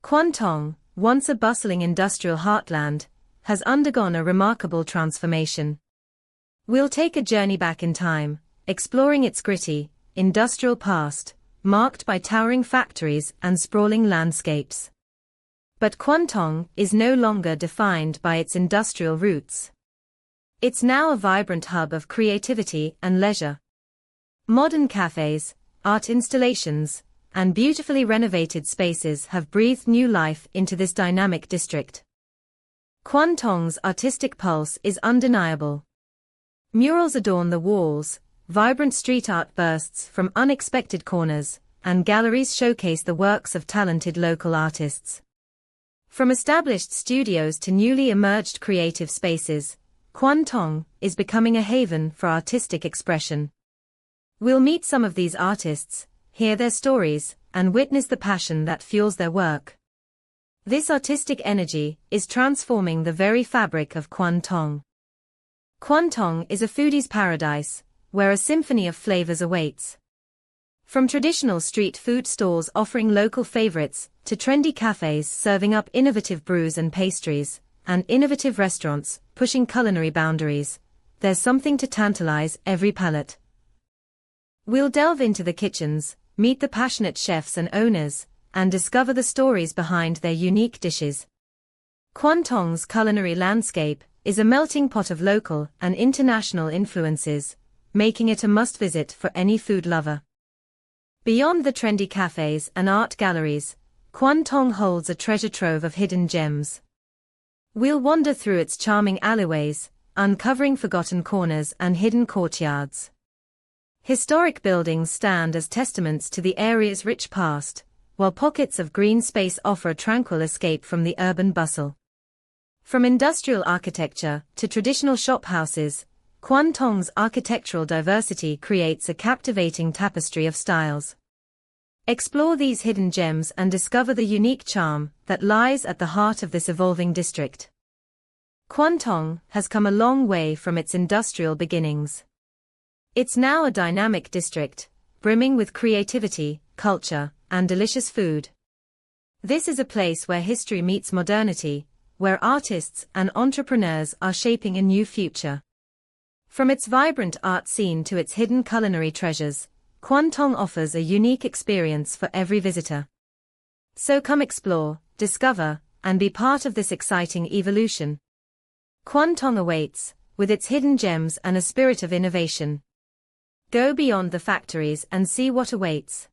Kwun Tong, once a bustling industrial heartland, has undergone a remarkable transformation. We'll take a journey back in time, exploring its gritty, industrial past, marked by towering factories and sprawling landscapes. But Kwun Tong is no longer defined by its industrial roots. It's now a vibrant hub of creativity and leisure. Modern cafes, art installations, and beautifully renovated spaces have breathed new life into this dynamic district. Kwun Tong's artistic pulse is undeniable. Murals adorn the walls, vibrant street art bursts from unexpected corners, and galleries showcase the works of talented local artists. From established studios to newly emerged creative spaces, Kwun Tong is becoming a haven for artistic expression. We'll meet some of these artists, hear their stories, and witness the passion that fuels their work. This artistic energy is transforming the very fabric of Kwun Tong. Kwun Tong is a foodie's paradise, where a symphony of flavors awaits. From traditional street food stalls offering local favorites, to trendy cafes serving up innovative brews and pastries, and innovative restaurants pushing culinary boundaries, there's something to tantalize every palate. We'll delve into the kitchens, meet the passionate chefs and owners, and discover the stories behind their unique dishes. Kwun Tong's culinary landscape is a melting pot of local and international influences, making it a must-visit for any food lover. Beyond the trendy cafes and art galleries, Kwun Tong holds a treasure trove of hidden gems. We'll wander through its charming alleyways, uncovering forgotten corners and hidden courtyards. Historic buildings stand as testaments to the area's rich past, while pockets of green space offer a tranquil escape from the urban bustle. From industrial architecture to traditional shophouses, Kwun Tong's architectural diversity creates a captivating tapestry of styles. Explore these hidden gems and discover the unique charm that lies at the heart of this evolving district. Kwun Tong has come a long way from its industrial beginnings. It's now a dynamic district, brimming with creativity, culture, and delicious food. This is a place where history meets modernity, where artists and entrepreneurs are shaping a new future. From its vibrant art scene to its hidden culinary treasures, Kwun Tong offers a unique experience for every visitor. So come explore, discover, and be part of this exciting evolution. Kwun Tong awaits, with its hidden gems and a spirit of innovation. Go beyond the factories and see what awaits.